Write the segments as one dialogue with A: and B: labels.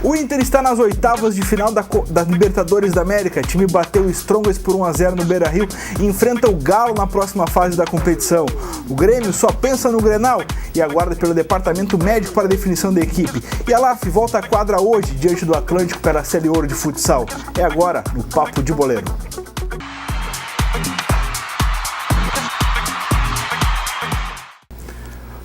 A: O Inter está nas oitavas de final da Libertadores da América. O time bateu o Strongest por 1-0 no Beira-Rio e enfrenta o Galo na próxima fase da competição. O Grêmio só pensa no Grenal e aguarda pelo departamento médico para a definição da equipe. E a LAF volta à quadra hoje diante do Atlântico pela Série Ouro de futsal. É agora no Papo de Boleiro.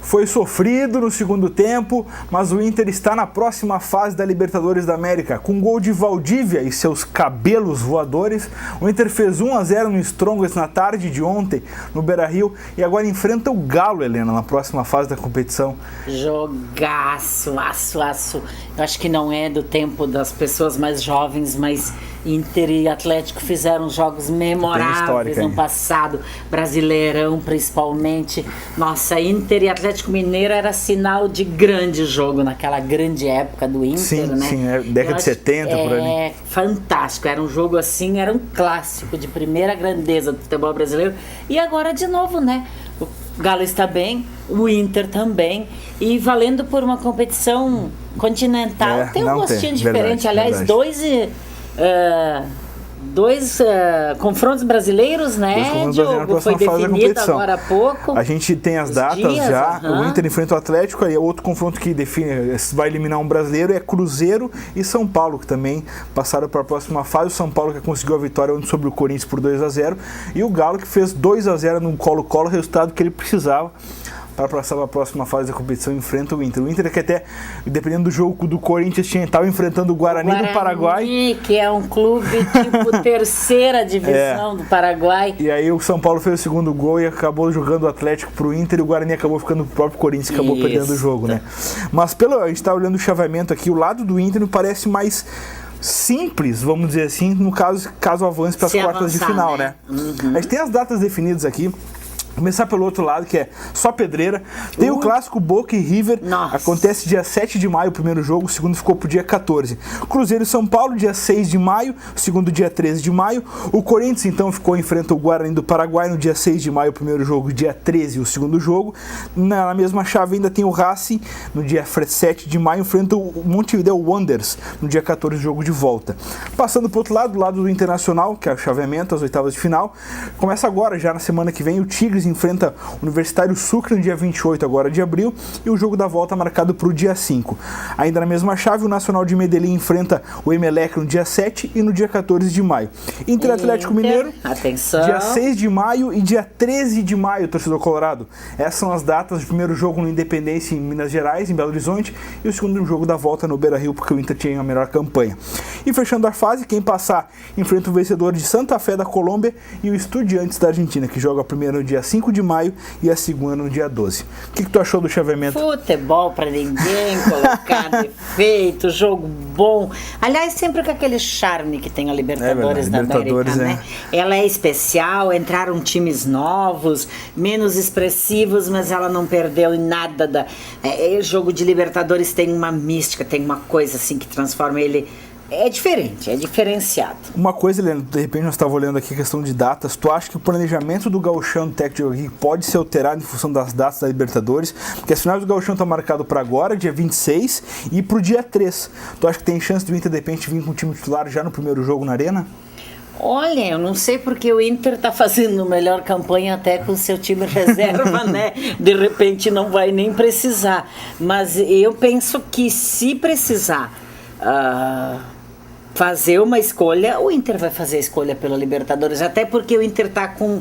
A: Foi sofrido no segundo tempo, mas o Inter está na próxima fase da Libertadores da América. Com gol de Valdívia e seus cabelos voadores, o Inter fez 1-0 no Strongest na tarde de ontem, no Beira-Rio, e agora enfrenta o Galo, Helena, na próxima fase da competição.
B: Jogaço, aço. Eu acho que não é do tempo das pessoas mais jovens, mas Inter e Atlético fizeram jogos memoráveis no passado, Brasileirão principalmente. Nossa, Inter e Atlético Mineiro era sinal de grande jogo naquela grande época do Inter, né?
A: Sim, década de 70 por ali.
B: É fantástico, era um jogo assim, era um clássico de primeira grandeza do futebol brasileiro. E agora de novo, né? O Galo está bem, o Inter também, e valendo por uma competição continental. Tem um gostinho diferente, aliás, dois confrontos brasileiros, né, Diogo? Foi definido agora há pouco.
A: A gente tem as datas já. O Inter enfrenta o Atlético, aí outro confronto que define, vai eliminar um brasileiro é Cruzeiro e São Paulo, que também passaram para a próxima fase. O São Paulo que conseguiu a vitória sobre o Corinthians por 2-0 e o Galo que fez 2-0 no Colo-Colo, resultado que ele precisava para passar para a próxima fase da competição, enfrenta o Inter. O Inter que até, dependendo do jogo do Corinthians, estava enfrentando o Guarani do Paraguai.
B: Que é um clube tipo terceira divisão do Paraguai.
A: E aí o São Paulo fez o segundo gol e acabou jogando o Atlético para o Inter e o Guarani acabou ficando pro próprio Corinthians, acabou perdendo o jogo, né? Mas a gente está olhando o chaveamento aqui, o lado do Inter me parece mais simples, vamos dizer assim, no caso avance para as quartas de final, né? A gente tem as datas definidas aqui. Começar pelo outro lado, que é só pedreira. Tem o clássico Boca e River.
B: Nossa.
A: Acontece dia 7 de maio, o primeiro jogo. O segundo ficou pro dia 14. Cruzeiro e São Paulo, dia 6 de maio. O segundo dia 13 de maio. O Corinthians, então, enfrenta o Guarani do Paraguai no dia 6 de maio, o primeiro jogo. Dia 13, o segundo jogo. Na mesma chave ainda tem o Racing, no dia 7 de maio. Enfrenta o Montevideo Wanderers, no dia 14, jogo de volta. Passando pro outro lado, do lado do Internacional, que é o chaveamento, as oitavas de final. Começa agora, já na semana que vem, o Tigres enfrenta o Universitário Sucre no dia 28 agora de abril e o jogo da volta marcado para o dia 5. Ainda na mesma chave, o Nacional de Medellín enfrenta o Emelec no dia 7 e no dia 14 de maio. Inter Atlético Mineiro,
B: atenção,
A: dia 6 de maio e dia 13 de maio, torcedor colorado. Essas são as datas do primeiro jogo no Independência em Minas Gerais, em Belo Horizonte, e o segundo jogo da volta no Beira-Rio, porque o Inter tinha a melhor campanha. E fechando a fase, quem passar enfrenta o vencedor de Santa Fé da Colômbia e o Estudiantes da Argentina, que joga primeiro no dia 5 de maio e a segunda no dia 12. O que tu achou do chaveamento?
B: Futebol pra ninguém colocar defeito, jogo bom. Aliás, sempre com aquele charme que tem a Libertadores da América, né? Ela é especial, entraram times novos, menos expressivos, mas ela não perdeu em nada. O jogo de Libertadores tem uma mística, tem uma coisa assim que transforma ele. É diferente, é diferenciado.
A: Uma coisa, Helena, de repente nós estávamos olhando aqui a questão de datas. Tu acha que o planejamento do Gauchão do técnico aqui pode ser alterado em função das datas da Libertadores? Porque as finais do Gauchão estão marcadas para agora, dia 26, e para o dia 3. Tu acha que tem chance do Inter, de repente, vir com o time titular já no primeiro jogo na Arena?
B: Olha, eu não sei porque o Inter está fazendo melhor campanha até com o seu time reserva, né? De repente não vai nem precisar. Mas eu penso que se precisar fazer uma escolha, o Inter vai fazer a escolha pela Libertadores, até porque o Inter tá com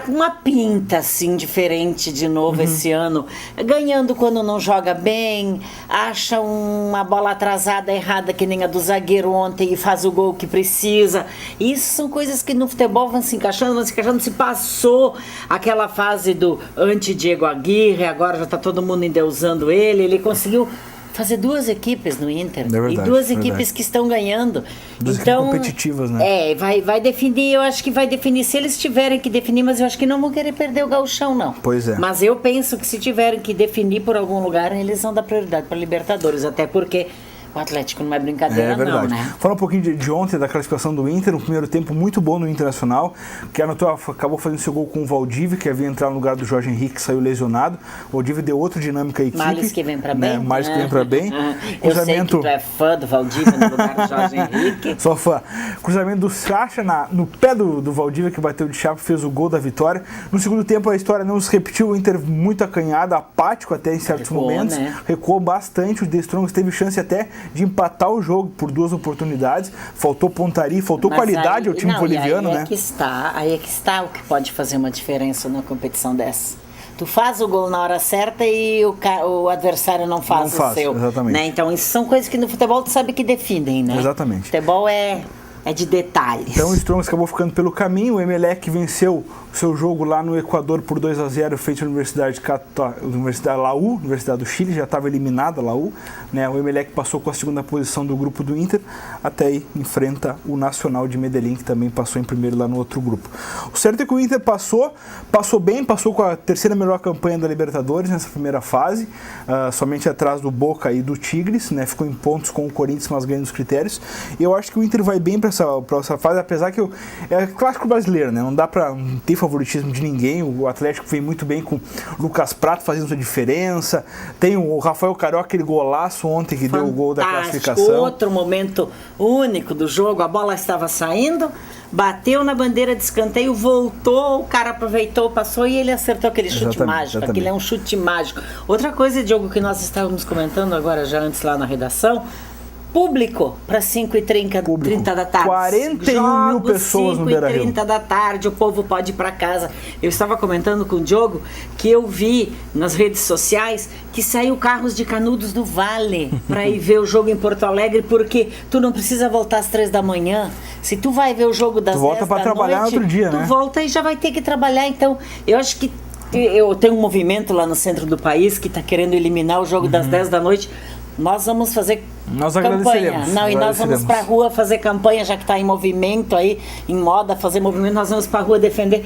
B: uma pinta assim diferente de novo esse ano, ganhando quando não joga bem, acha uma bola atrasada errada que nem a do zagueiro ontem e faz o gol que precisa. Isso são coisas que no futebol vão se encaixando, se passou aquela fase do anti-Diego Aguirre, agora já tá todo mundo endeusando ele conseguiu fazer duas equipes no Inter,
A: verdade,
B: e duas equipes que estão ganhando.
A: Duas
B: então,
A: competitivas, né?
B: Vai definir, eu acho que vai definir, se eles tiverem que definir, mas eu acho que não vão querer perder o Gauchão, não.
A: Pois é.
B: Mas eu penso que se tiverem que definir por algum lugar, eles vão dar prioridade para Libertadores, até porque O Atlético não é brincadeira, não, né?
A: Fala um pouquinho de ontem, da classificação do Inter, um primeiro tempo muito bom no Internacional, que acabou fazendo seu gol com o Valdívia, que havia entrado no lugar do Jorge Henrique, que saiu lesionado. O Valdívia deu outra dinâmica à equipe.
B: Males que vem pra bem.
A: Males que vem pra bem.
B: Eu sei que tu é fã do Valdívia no lugar do Jorge Henrique.
A: Só fã. Cruzamento do Sacha no pé do Valdívia, que bateu de chapa, fez o gol da vitória. No segundo tempo a história não se repetiu, o Inter muito acanhado, apático até em certos momentos. Né? Recuou bastante, o The Strongest teve chance até de empatar o jogo por 2 oportunidades, faltou pontaria, faltou qualidade ao time boliviano, né?
B: Aí é que está o que pode fazer uma diferença numa competição dessa. Tu faz o gol na hora certa e o adversário não faz o seu.
A: Exatamente.
B: Né? Então, isso são coisas que no futebol tu sabe que definem, né?
A: Exatamente.
B: Futebol é de detalhes.
A: Então o Strongest acabou ficando pelo caminho, o Emelec venceu o seu jogo lá no Equador por 2-0, feito na Universidade Laú, Universidade do Chile, já estava eliminada a Laú, né? O Emelec passou com a segunda posição do grupo do Inter, até aí enfrenta o Nacional de Medellín, que também passou em primeiro lá no outro grupo. O certo é que o Inter passou bem, passou com a terceira melhor campanha da Libertadores nessa primeira fase, somente atrás do Boca e do Tigres, né? Ficou em pontos com o Corinthians, mas ganhando os critérios. E eu acho que o Inter vai bem para essa fase, apesar que é clássico brasileiro, né? Não dá para ter favoritismo de ninguém. O Atlético vem muito bem com o Lucas Prato fazendo sua diferença. Tem o Rafael Carioca, aquele golaço ontem que deu o gol da classificação.
B: Outro momento único do jogo, a bola estava saindo, bateu na bandeira de escanteio, voltou, o cara aproveitou, passou e ele acertou aquele chute mágico. Aquele é um chute mágico. Outra coisa, Diogo, que nós estávamos comentando agora já antes lá na redação, público para 5h30 da tarde.
A: 41 mil pessoas no Beira-Rio.
B: 5h30 da tarde, o povo pode ir para casa. Eu estava comentando com o Diogo que eu vi nas redes sociais que saiu carros de Canudos do Vale para ir ver o jogo em Porto Alegre, porque tu não precisa voltar às 3 da manhã. Se tu vai ver o jogo das 10 da noite, tu volta para trabalhar outro dia, né? Tu volta e já vai ter que trabalhar. Então, eu acho que eu tenho um movimento lá no centro do país que está querendo eliminar o jogo das 10 da noite. Nós vamos fazer campanha. E nós vamos para a rua fazer campanha, já que está em movimento aí, em moda, fazer movimento, nós vamos para a rua defender.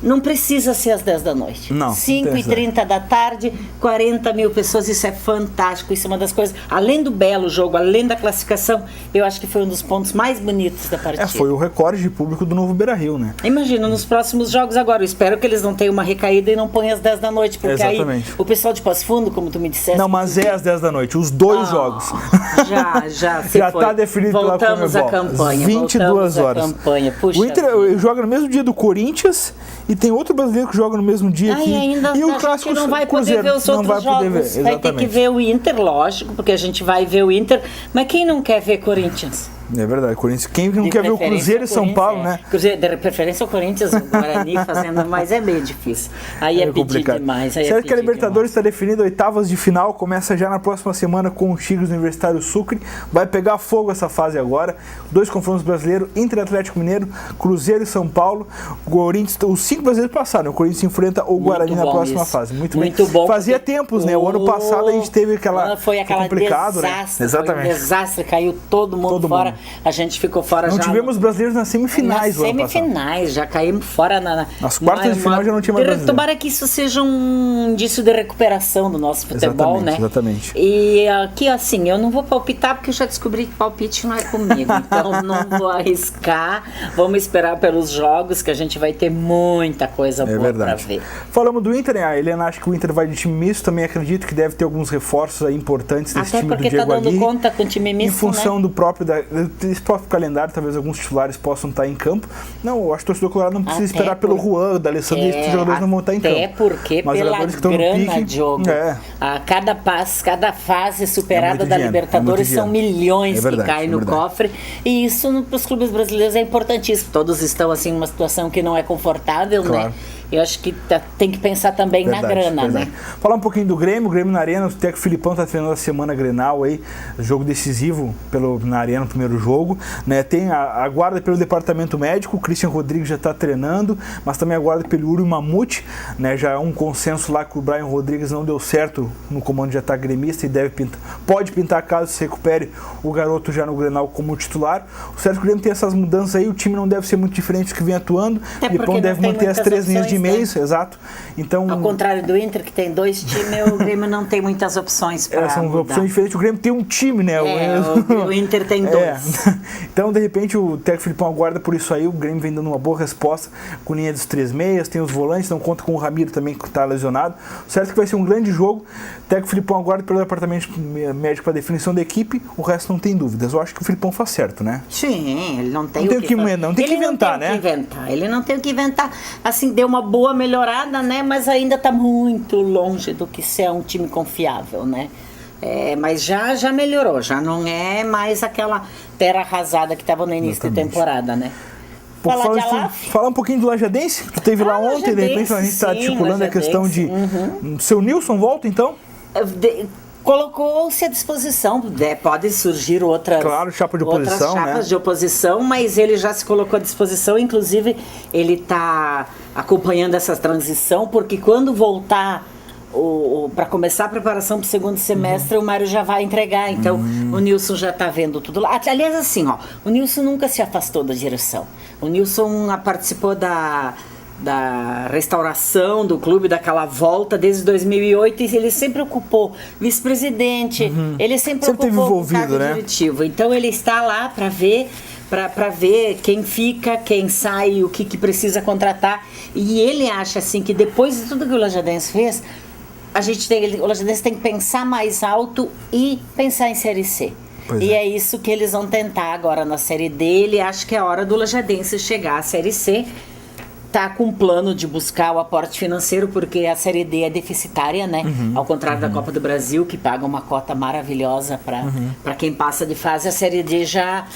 B: Não precisa ser às 10 da noite.
A: Não.
B: 5h30 da tarde, 40 mil pessoas, isso é fantástico, isso é uma das coisas, além do belo jogo, além da classificação, eu acho que foi um dos pontos mais bonitos da partida.
A: Foi o recorde de público do novo Beira-Rio, né?
B: Imagina, nos próximos jogos agora, eu espero que eles não tenham uma recaída e não ponham às 10 da noite, porque
A: exatamente.
B: Aí o pessoal de Passo Fundo, como tu me disseste...
A: Não, mas é às 10 da noite, os dois jogos.
B: Já
A: está definido pela Conmebol.
B: Voltamos à campanha.
A: 22 horas.
B: Puxa,
A: o Inter joga no mesmo dia do Corinthians e tem outro brasileiro que joga no mesmo dia aqui.
B: E o clássico não vai poder ver os outros jogos. Vai ter que ver o Inter, lógico, porque a gente vai ver o Inter. Mas quem não quer ver Corinthians?
A: É verdade, Corinthians. Quem não quer ver o Cruzeiro e São Paulo, né?
B: Cruzeiro, de preferência o Corinthians, o Guarani fazendo, mas é meio difícil. Aí é pedir demais.
A: Certo que a Libertadores está definida, oitavas de final, começa já na próxima semana com o Tigres no Universitário Sucre. Vai pegar fogo essa fase agora. 2 confrontos brasileiros, Inter e Atlético Mineiro, Cruzeiro e São Paulo. Corinthians, os 5 brasileiros passaram. O Corinthians enfrenta o Guarani na próxima fase. Muito bom. Fazia tempos, né? O ano passado a gente teve aquela...
B: Foi complicado,
A: desastre, né?
B: Exatamente. Foi um desastre, caiu todo mundo fora. A gente ficou fora já.
A: Não tivemos brasileiros nas semifinais.
B: Nas semifinais, já caímos fora
A: nas quartas de final já não tinha mais brasileiro.
B: Tomara que isso seja um indício de recuperação do nosso futebol, né?
A: Exatamente.
B: E aqui, assim, eu não vou palpitar porque eu já descobri que palpite não é comigo. Então não vou arriscar. Vamos esperar pelos jogos, que a gente vai ter muita coisa boa para ver.
A: Falamos do Inter, né? A Helena acha que o Inter vai de time misto. Também acredito que deve ter alguns reforços aí importantes desse time do Diego Aguirre.
B: Até porque tá dando conta com o time misto,
A: em função do próprio calendário, talvez alguns titulares possam estar em campo. Não, eu acho que o torcedor colorado não precisa esperar pelo Juan, da Alessandro, e esses jogadores não vão estar em campo.
B: Até porque mas pela grana, Diogo, a cada fase superada da Libertadores são milhões que caem no cofre, e isso para os clubes brasileiros é importantíssimo. Todos estão assim numa situação que não é confortável, né? Eu acho que tem que pensar também na grana, né?
A: Falar um pouquinho do Grêmio. O Grêmio na Arena, o Teco Filipão está treinando a semana Grenal aí, jogo decisivo na Arena, no primeiro jogo, né? Tem a guarda pelo departamento médico, o Christian Rodrigues já está treinando, mas também a guarda pelo Yuri Mamute, né? Já é um consenso lá que o Brian Rodrigues não deu certo no comando de ataque gremista e pode pintar caso se recupere o garoto já no Grenal como titular. O certo é que o Grêmio tem essas mudanças aí, o time não deve ser muito diferente do que vem atuando, o Filipão deve manter as 3 linhas de de meias, exato. Então,
B: ao contrário do Inter, que tem 2 times, o Grêmio não tem muitas opções para
A: são
B: mudar.
A: opções diferentes. O Grêmio tem um time, né?
B: O Inter tem 2.
A: Então, de repente, o técnico Filipão aguarda por isso aí. O Grêmio vem dando uma boa resposta com linha dos 3 meias, tem os volantes, não conta com o Ramiro também, que está lesionado. Certo que vai ser um grande jogo. O técnico Filipão aguarda pelo departamento médico para definição da equipe. O resto não tem dúvidas. Eu acho que o Filipão faz certo, né?
B: Sim, ele não tem
A: o que inventar, né?
B: Ele não tem o que inventar. Assim, deu uma boa melhorada, né? Mas ainda está muito longe do que ser um time confiável, né? Mas já melhorou, já não é mais aquela terra arrasada que estava no início da temporada, né?
A: Falar um pouquinho do Lajadense, que tu esteve lá ontem, de repente a gente está articulando a questão de... Seu Nilson volta, então?
B: Colocou-se à disposição, pode surgir outras
A: chapa de oposição,
B: chapas de oposição, mas ele já se colocou à disposição, inclusive ele está acompanhando essa transição, porque quando voltar para começar a preparação para o segundo semestre, o Mário já vai entregar, então o Nilson já está vendo tudo lá. Aliás, assim, o Nilson nunca se afastou da direção. O Nilson participou da restauração do clube, daquela volta desde 2008, e ele sempre ocupou vice-presidente, ele sempre ocupou
A: envolvido,
B: o cargo diretivo. Então ele está lá para ver quem fica, quem sai, o que precisa contratar. E ele acha assim que depois de tudo que o Lajadense fez, o Lajadense tem que pensar mais alto e pensar em Série C. É isso que eles vão tentar agora na Série D. Ele acha que é a hora do Lajadense chegar à Série C. Tá com um plano de buscar o aporte financeiro, porque a Série D é deficitária, né? Ao contrário da Copa do Brasil, que paga uma cota maravilhosa para quem passa de fase, a Série D já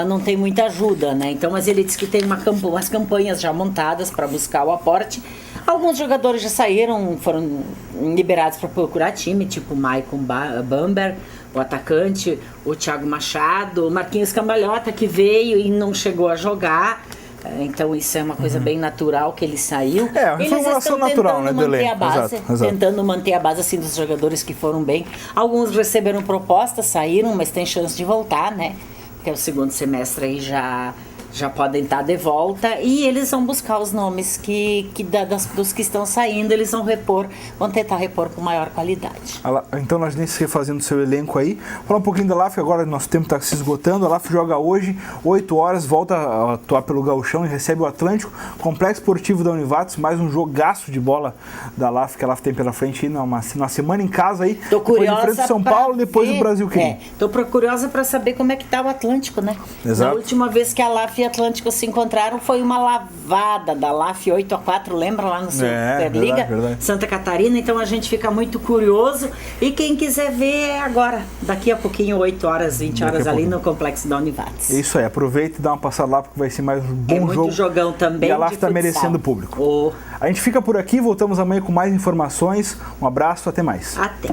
B: não tem muita ajuda, né? Então, mas ele diz que tem umas campanhas já montadas para buscar o aporte. Alguns jogadores já saíram, foram liberados para procurar time, tipo o Maicon Bamber, o atacante, o Thiago Machado, o Marquinhos Cambalhota, que veio e não chegou a jogar. Então isso é uma coisa bem natural que ele saiu.
A: Eles estão natural, né,
B: manter a base, exato. Tentando manter a base assim dos jogadores que foram bem. Alguns receberam propostas, saíram, mas tem chance de voltar, né? Porque o segundo semestre aí já podem estar de volta, e eles vão buscar os nomes dos que estão saindo, eles vão tentar repor com maior qualidade.
A: Então nós nem se refazendo o seu elenco aí. Falar um pouquinho da LAF, agora nosso tempo está se esgotando. A LAF joga hoje, 8 horas, volta a atuar pelo Gauchão e recebe o Atlântico, Complexo Esportivo da Univates, mais um jogaço de bola da LAF que a LAF tem pela frente aí, na semana em casa aí.
B: Tô curiosa
A: depois de São Paulo, depois do Brasil Querido.
B: Tô curiosa para saber como é que tá o Atlântico, né?
A: Exato.
B: Na última vez que a LAF e Atlântico se encontraram foi uma lavada da LAF 8-4, lembra lá no Superliga?
A: Verdade.
B: Santa Catarina, então a gente fica muito curioso, e quem quiser ver é agora, daqui a pouquinho, 8 horas, 20 horas ali no Complexo da Univates.
A: Isso aí, aproveita e dá uma passada lá, porque vai ser mais um bom jogo.
B: Muito jogão também.
A: E a LAF está merecendo o público. A gente fica por aqui, voltamos amanhã com mais informações. Um abraço, até mais.
B: Até.